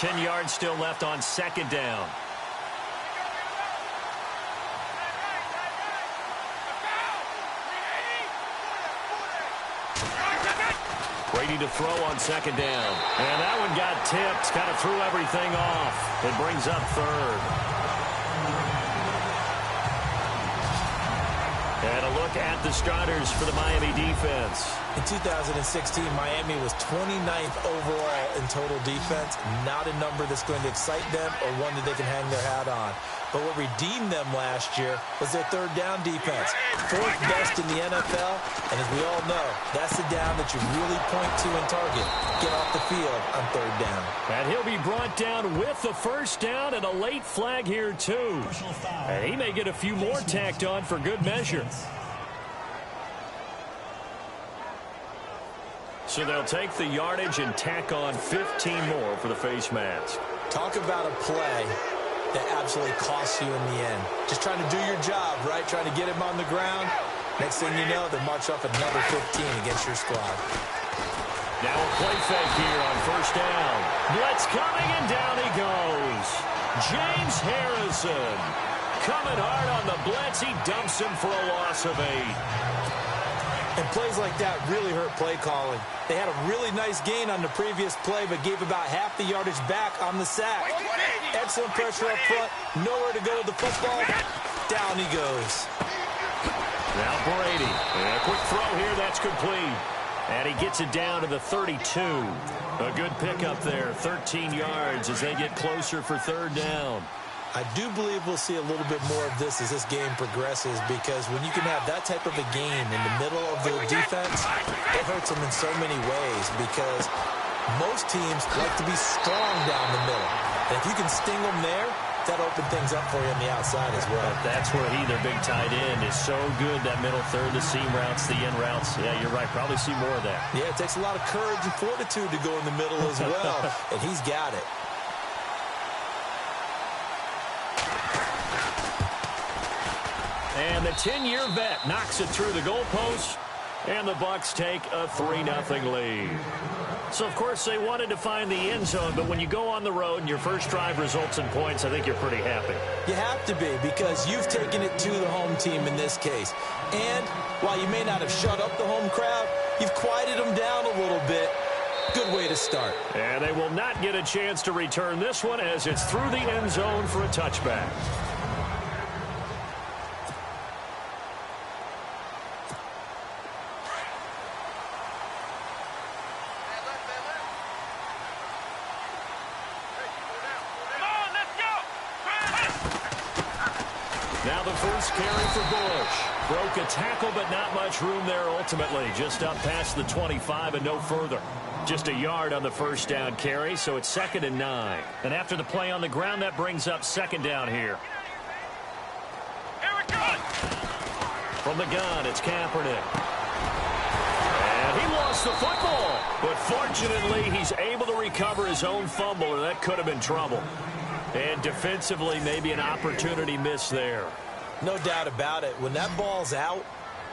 10 yards still left on second down. Brady to throw on second down. And that one got tipped. Kind of threw everything off. It brings up third. And a look at the starters for the Miami defense. In 2016, Miami was 29th overall in total defense. Not a number that's going to excite them or one that they can hang their hat on. But what redeemed them last year was their third down defense. Fourth best in the NFL. And as we all know, that's the down that you really point to and target. Get off the field on third down. And he'll be brought down with the first down and a late flag here, too. And he may get a few more tacked on for good measure. So they'll take the yardage and tack on 15 more for the face mask. Talk about a play that absolutely costs you in the end. Just trying to do your job, right? Trying to get him on the ground. Next thing you know, they march off another 15 against your squad. Now a play fake here on first down. Blitz coming, and down he goes. James Harrison coming hard on the blitz. He dumps him for a loss of 8. And plays like that really hurt play calling. They had a really nice gain on the previous play, but gave about half the yardage back on the sack. Excellent pressure up front. Nowhere to go with the football. Down he goes. Now Brady. And a quick throw here. That's complete. And he gets it down to the 32. A good pickup there. 13 yards as they get closer for third down. I do believe we'll see a little bit more of this as this game progresses, because when you can have that type of a game in the middle of the defense, it hurts them in so many ways, because most teams like to be strong down the middle. And if you can sting them there, that'll open things up for you on the outside as well. That's where their big tight end, is so good, that middle third, the seam routes, the in routes. Yeah, you're right. Probably see more of that. Yeah, it takes a lot of courage and fortitude to go in the middle as well, and he's got it. And the 10-year vet knocks it through the goalpost, and the Bucs take a 3-0 lead. So, of course, they wanted to find the end zone, but when you go on the road and your first drive results in points, I think you're pretty happy. You have to be, because you've taken it to the home team in this case. And while you may not have shut up the home crowd, you've quieted them down a little bit. Good way to start. And they will not get a chance to return this one, as it's through the end zone for a touchback. Now the first carry for Bush. Broke a tackle, but not much room there ultimately. Just up past the 25 and no further. Just a yard on the first down carry, so it's 2nd and 9. And after the play on the ground, that brings up second down here. Here it goes! From the gun, it's Kaepernick. And he lost the football. But fortunately, he's able to recover his own fumble, or that could have been trouble. And defensively, maybe an opportunity missed there. No doubt about it. When that ball's out,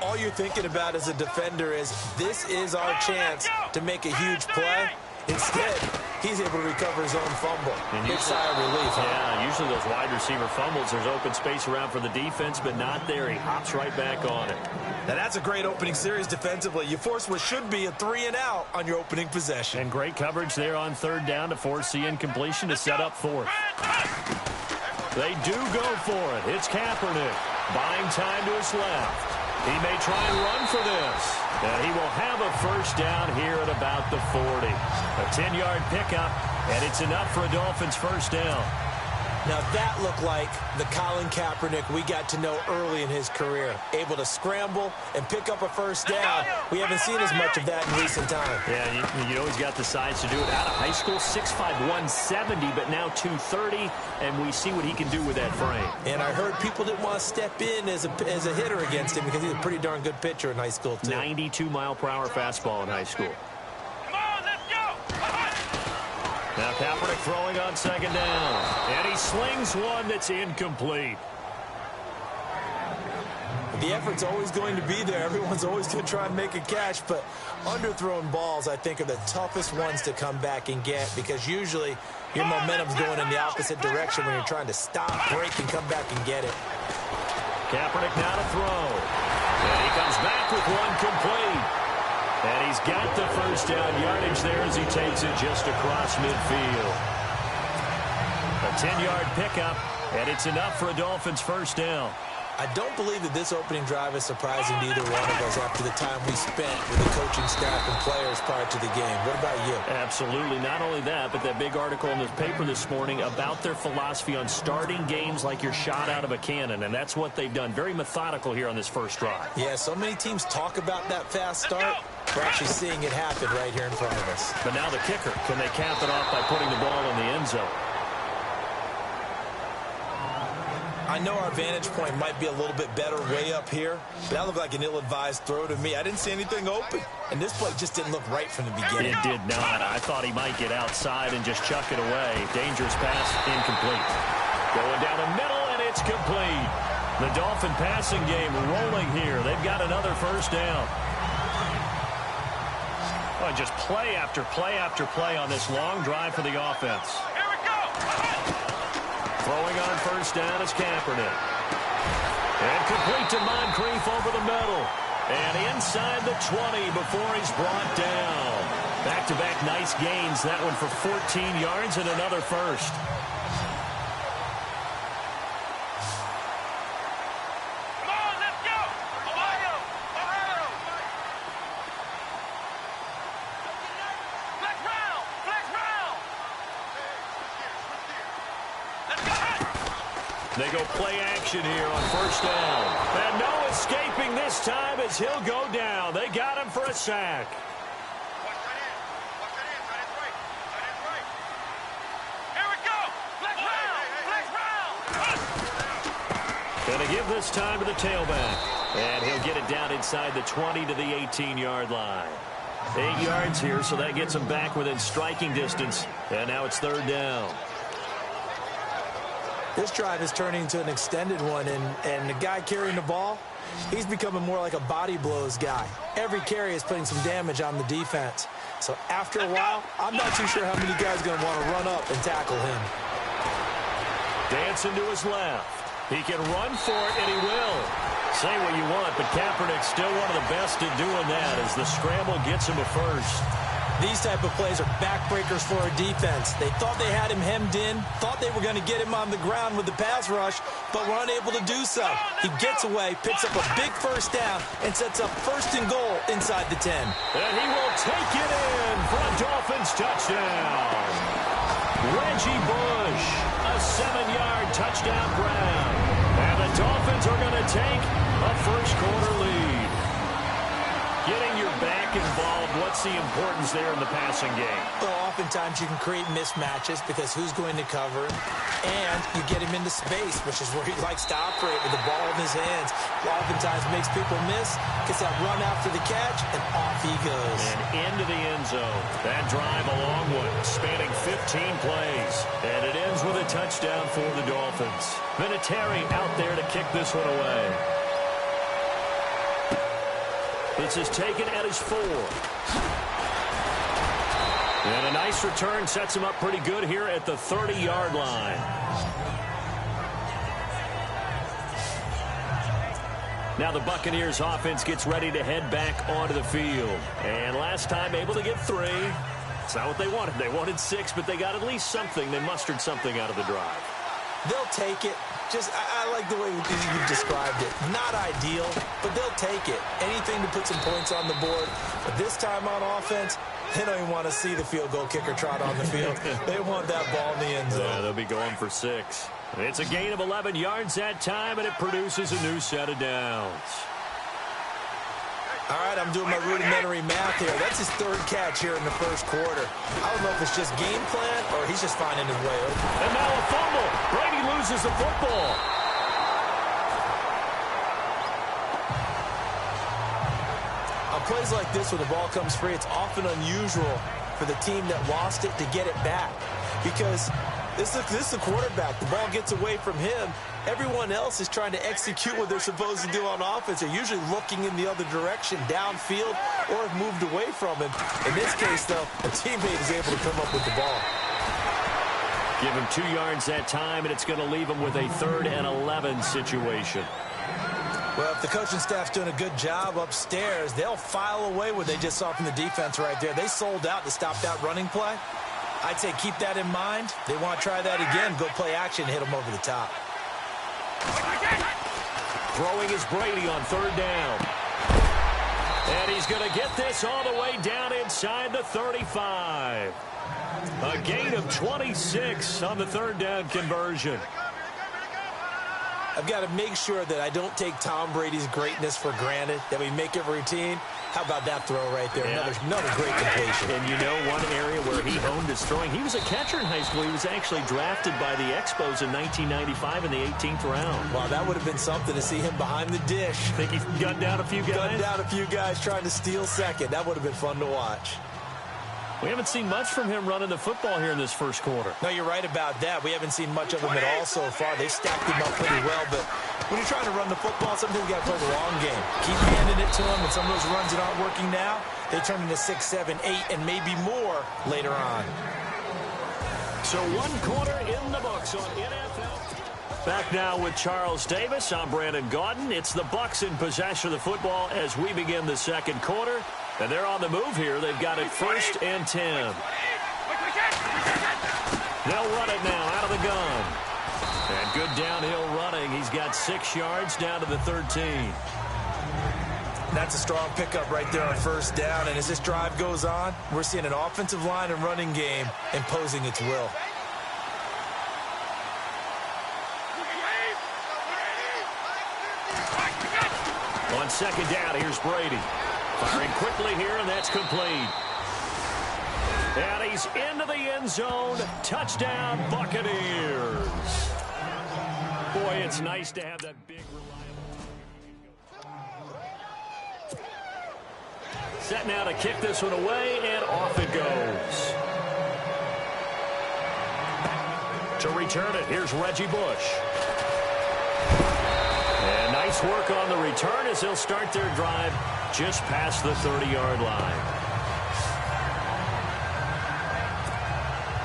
all you're thinking about as a defender is, this is our chance to make a huge play. Instead, he's able to recover his own fumble. Big sigh of relief. Yeah, usually those wide receiver fumbles, there's open space around for the defense, but not there. He hops right back on it. Now, that's a great opening series defensively. You force what should be a 3-and-out on your opening possession. And great coverage there on third down to force the incompletion to set up fourth. They do go for it. It's Kaepernick buying time to his left. He may try and run for this. And he will have a first down here at about the 40. A 10-yard pickup, and it's enough for a Dolphins first down. Now, that looked like the Colin Kaepernick we got to know early in his career. Able to scramble and pick up a first down. We haven't seen as much of that in recent time. Yeah, you know he's got the size to do it. Out of high school, 6'5", 170, but now 230, and we see what he can do with that frame. And I heard people didn't want to step in as a hitter against him, because he's a pretty darn good pitcher in high school, too. 92-mile-per-hour fastball in high school. Now Kaepernick throwing on second down. And he slings one that's incomplete. The effort's always going to be there. Everyone's always going to try and make a catch, but underthrown balls, I think, are the toughest ones to come back and get, because usually Your momentum's going in the opposite direction when you're trying to stop, break, and come back and get it. Kaepernick now to throw. And he comes back with one complete. And he's got the first down yardage there as he takes it just across midfield. A 10-yard pickup, and it's enough for a Dolphins first down. I don't believe that this opening drive is surprising to either one of us after the time we spent with the coaching staff and players prior to the game. What about you? Absolutely. Not only that, but that big article in the paper this morning about their philosophy on starting games like you're shot out of a cannon, and that's what they've done. Very methodical here on this first drive. Yeah, so many teams talk about that fast start. We're actually seeing it happen right here in front of us. But now the kicker. Can they cap it off by putting the ball in the end zone? I know our vantage point might be a little bit better way up here, but that looked like an ill-advised throw to me. I didn't see anything open, and this play just didn't look right from the beginning. It did not. I thought he might get outside and just chuck it away. Dangerous pass, incomplete. Going down the middle, and it's complete. The Dolphin passing game rolling here. They've got another first down. Oh, just play after play after play on this long drive for the offense. Here we go. Throwing on first down is Kaepernick. And complete to Moncrief over the middle. And inside the 20 before he's brought down. Back-to-back nice gains. That one for 14 yards and another first. Come on, let's go. Ohio. Ohio. Flex round. Flex round. Let's go. They go play action here on first down. And no escaping this time as he'll go down. They got him for a sack. Watch that in. Watch that in. Tight end's right. Tight end's right. Here we go. Flex round. Flex round. Gonna give this time to the tailback. And he'll get it down inside the 20 to the 18-yard line. 8 yards here, so that gets him back within striking distance. And now it's third down. This drive is turning into an extended one, and the guy carrying the ball, he's becoming more like a body blows guy. Every carry is putting some damage on the defense. So after a while, I'm not too sure how many guys are going to want to run up and tackle him. Dancing to his left. He can run for it, and he will. Say what you want, but Kaepernick's still one of the best at doing that as the scramble gets him a first. These type of plays are backbreakers for a defense. They thought they had him hemmed in, thought they were going to get him on the ground with the pass rush, but were unable to do so. He gets away, picks up a big first down, and sets up first and goal inside the 10. And he will take it in for a Dolphins touchdown. Reggie Bush, a 7-yard touchdown grab. And the Dolphins are going to take a first-quarter lead. Getting your back involved, what's the importance there in the passing game? Well, oftentimes you can create mismatches because who's going to cover him, and you get him into space, which is where he likes to operate with the ball in his hands. Oftentimes makes people miss, gets that run after the catch, and off he goes. And into the end zone. That drive a long one, spanning 15 plays. And it ends with a touchdown for the Dolphins. Vinatieri out there to kick this one away. This is taken at his 4. And a nice return sets him up pretty good here at the 30-yard line. Now the Buccaneers offense gets ready to head back onto the field. And last time able to get 3. It's not what they wanted. They wanted 6, but they got at least something. They mustered something out of the drive. They'll take it. I like the way you've described it. Not ideal, but they'll take it. Anything to put some points on the board. But this time on offense, they don't even want to see the field goal kicker trot on the field. They want that ball in the end zone. Yeah, they'll be going for 6. It's a gain of 11 yards that time, and it produces a new set of downs. All right, I'm doing my rudimentary math here. That's his 3rd catch here in the first quarter. I don't know if it's just game plan or he's just finding his way open. And now a fumble. Brady loses the football. On plays like this, when the ball comes free, it's often unusual for the team that lost it to get it back. Because this is the quarterback. The ball gets away from him. Everyone else is trying to execute what they're supposed to do on offense. They're usually looking in the other direction, downfield, or have moved away from him. In this case, though, a teammate is able to come up with the ball. Give him 2 yards that time, and it's going to leave him with a 3rd and 11 situation. Well, if the coaching staff's doing a good job upstairs, they'll file away what they just saw from the defense right there. They sold out to stop that running play. I'd say keep that in mind. They want to try that again, go play action, hit them over the top. Throwing is Brady on 3rd down. And he's going to get this all the way down inside the 35. A gain of 26 on the 3rd down conversion. I've got to make sure that I don't take Tom Brady's greatness for granted, that we make it routine. How about that throw right there? Yeah. Another great completion. And you know one area where he honed his throwing, he was a catcher in high school. He was actually drafted by the Expos in 1995 in the 18th round. Wow, that would have been something to see him behind the dish. Think he gunned down a few guys? Gunned down a few guys trying to steal second. That would have been fun to watch. We haven't seen much from him running the football here in this first quarter. No, you're right about that. We haven't seen much of him at all so far. They've stacked him up pretty well, but when you're trying to run the football, sometimes you got to play the long game. Keep handing it to him, and some of those runs that aren't working now, they turn into 6, 7, 8, and maybe more later on. So 1 quarter in the books on NFL. Back now with Charles Davis. I'm Brandon Gaudin. It's the Bucs in possession of the football as we begin the second quarter. And they're on the move here. They've got it 1st and 10. They'll run it now out of the gun. And good downhill running. He's got 6 yards down to the 13. That's a strong pickup right there on 1st down. And as this drive goes on, we're seeing an offensive line and running game imposing its will. On 2nd down, here's Brady. Firing quickly here, and that's complete. And he's into the end zone. Touchdown, Buccaneers. Boy, it's nice to have that big, reliable. Set now to kick this one away, and off it goes. To return it, here's Reggie Bush. And nice work on the return as they'll start their drive just past the 30-yard line.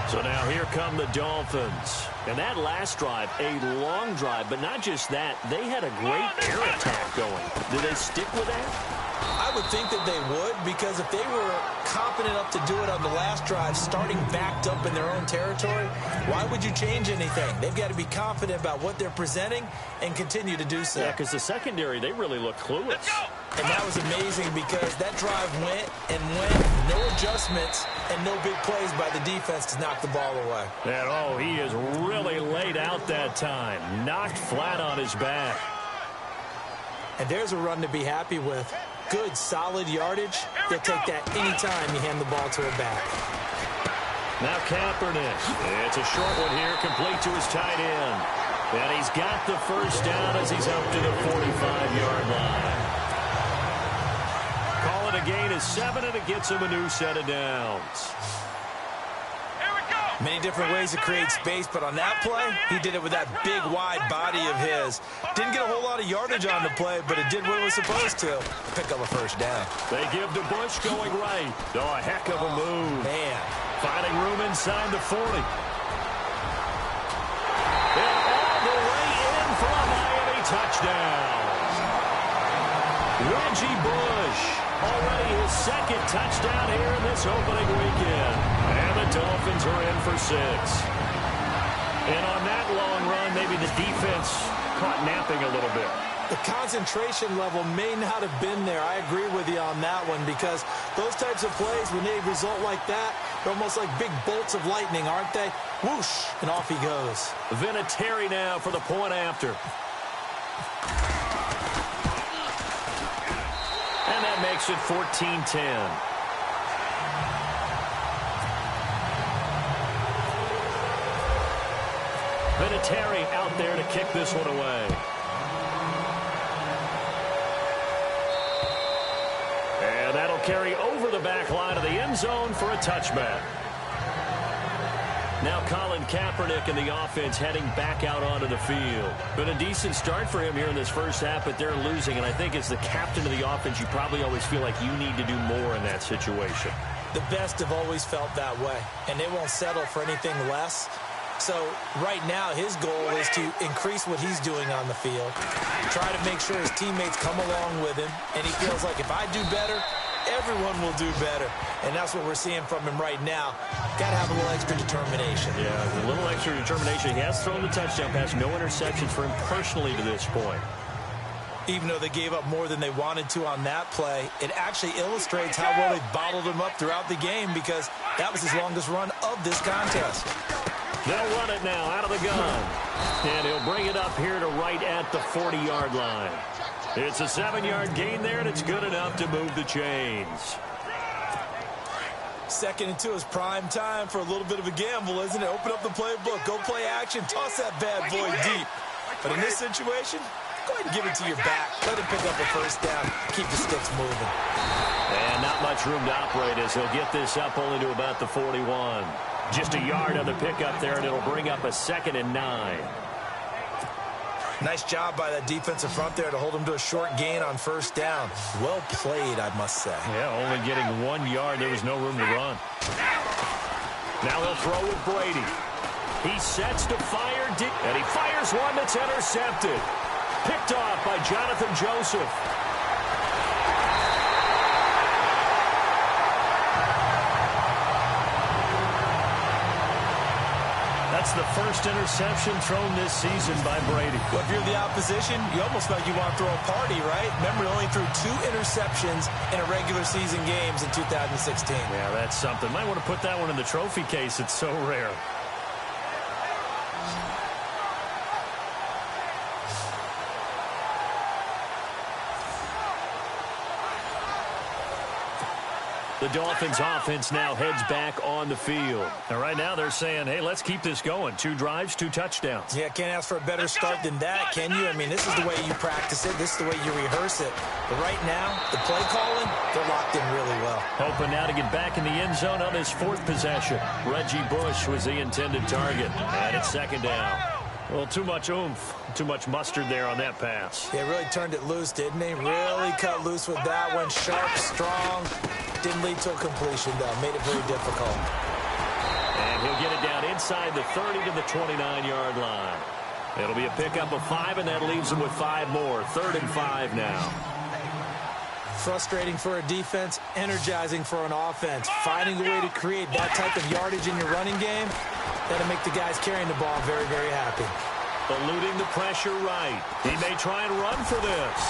So now here come the Dolphins. And that last drive, a long drive, but not just that. They had a great air attack going. Did they stick with that? I would think that they would, because if they were confident enough to do it on the last drive, starting backed up in their own territory, why would you change anything? They've got to be confident about what they're presenting and continue to do so. Yeah, because the secondary, they really look clueless. And that was amazing because that drive went and went, no adjustments and no big plays by the defense to knock the ball away. And, oh, he is really laid out that time. Knocked flat on his back. And there's a run to be happy with. Good, solid yardage. They'll take that anytime you hand the ball to a back. Now Kaepernick. It's a short one here, complete to his tight end. And he's got the 1st down as he's up to the 45-yard line. Call it a gain of 7, and it gets him a new set of downs. Many different ways to create space, but on that play, he did it with that big, wide body of his. Didn't get a whole lot of yardage on the play, but it did what it was supposed to. Pick up a 1st down. They give to Bush going right. Oh, a heck of a move. Man. Finding room inside the 40. And all the way in for a Miami touchdown. Reggie Bush. Already his 2nd touchdown here in this opening weekend. And the Dolphins are in for 6. And on that long run, maybe the defense caught napping a little bit. The concentration level may not have been there. I agree with you on that one, because those types of plays, when they result like that, they're almost like big bolts of lightning, aren't they? Whoosh, and off he goes. Vinatieri now for the point after. And that makes it 14-10. Vinatieri out there to kick this one away. And that'll carry over the back line of the end zone for a touchback. Now Colin Kaepernick and the offense heading back out onto the field. Been a decent start for him here in this first half, but they're losing. And I think as the captain of the offense, you probably always feel like you need to do more in that situation. The best have always felt that way, and they won't settle for anything less. So right now his goal is to increase what he's doing on the field, try to make sure his teammates come along with him, and he feels like if I do better, everyone will do better. And that's what we're seeing from him right now. Got to have a little extra determination. Yeah, a little extra determination. He has thrown the touchdown pass, no interceptions for him personally to this point. Even though they gave up more than they wanted to on that play, it actually illustrates how well they bottled him up throughout the game, because that was his longest run of this contest. They'll run it now out of the gun. And he'll bring it up here to right at the 40-yard line. It's a 7-yard gain there, and it's good enough to move the chains. 2nd and 2 is prime time for a little bit of a gamble, isn't it? Open up the playbook, go play action, toss that bad boy deep. But in this situation, go ahead and give it to your back. Let him pick up a first down. Keep the sticks moving. And not much room to operate as he'll get this up only to about the 41. Just a yard on the pickup there, and it'll bring up a 2nd and 9. Nice job by that defensive front there to hold him to a short gain on first down. Well played, I must say. Yeah, only getting 1 yard. There was no room to run. Now he'll throw with Brady. He sets to fire deep, and he fires one that's intercepted. Picked off by Jonathan Joseph. That's the first interception thrown this season by Brady. Well, if you're the opposition, you almost felt you want to throw a party, right? Remember, he only threw 2 interceptions in a regular season games in 2016. Yeah, that's something. Might want to put that one in the trophy case. It's so rare. The Dolphins offense now heads back on the field. And right now they're saying, hey, let's keep this going. 2 drives, 2 touchdowns. Yeah, can't ask for a better start than that, can you? I mean, this is the way you practice it. This is the way you rehearse it. But right now, the play calling, they're locked in really well. Hoping now to get back in the end zone on his 4th possession. Reggie Bush was the intended target. And it's 2nd down. Well, too much oomph, too much mustard there on that pass. Yeah, really turned it loose, didn't he? Really cut loose with that one. Sharp, strong. Didn't lead to a completion, though. Made it very difficult. And he'll get it down inside the 30 to the 29-yard line. It'll be a pickup of 5, and that leaves him with 5 more. 3rd and 5 now. Frustrating for a defense, energizing for an offense. Finding a way to create that type of yardage in your running game, that'll make the guys carrying the ball very, very happy. Eluding the pressure right. He may try and run for this.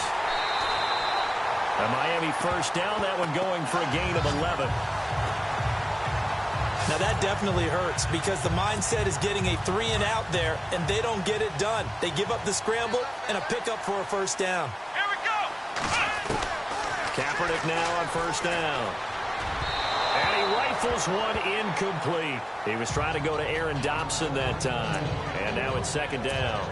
A Miami first down, that one going for a gain of 11. Now that definitely hurts, because the mindset is getting a 3 and out there, and they don't get it done. They give up the scramble and a pickup for a first down. Here we go. Kaepernick now on first down. And he rifles one incomplete. He was trying to go to Aaron Dobson that time. And now it's 2nd down.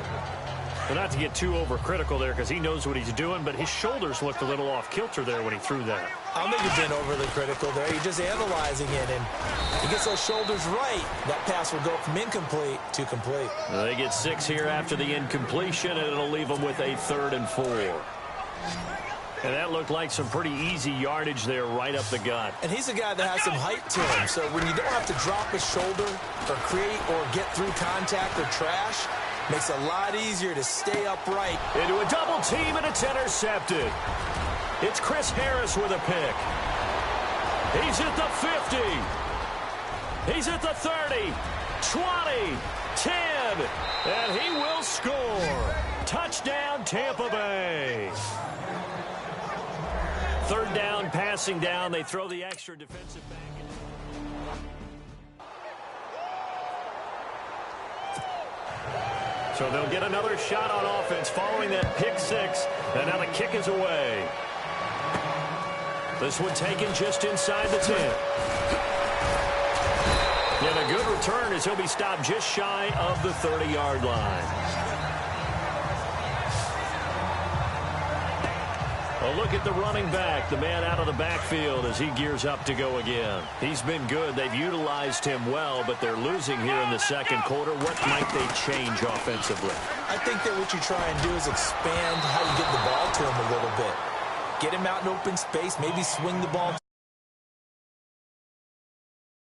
Well, not to get too overcritical there, because he knows what he's doing, but his shoulders looked a little off kilter there when he threw that. I don't think you've been overly critical there. You're just analyzing it, and he gets those shoulders right. That pass will go from incomplete to complete. Well, they get 6 here after the incompletion, and it'll leave them with a 3rd and 4. And that looked like some pretty easy yardage there right up the gut. And he's a guy that has some height to him, so when you don't have to drop a shoulder or create or get through contact or trash, makes it a lot easier to stay upright. Into a double team, and it's intercepted. It's Chris Harris with a pick. He's at the 50. He's at the 30, 20, 10, and he will score. Touchdown, Tampa Bay. 3rd down, passing down. They throw the extra defensive back. So they'll get another shot on offense following that pick 6. And now the kick is away. This one taken just inside the 10. And a good return as he'll be stopped just shy of the 30-yard line. A look at the running back, the man out of the backfield as he gears up to go again. He's been good. They've utilized him well, but they're losing here in the 2nd quarter. What might they change offensively? I think that what you try and do is expand how you get the ball to him a little bit. Get him out in open space, maybe swing the ball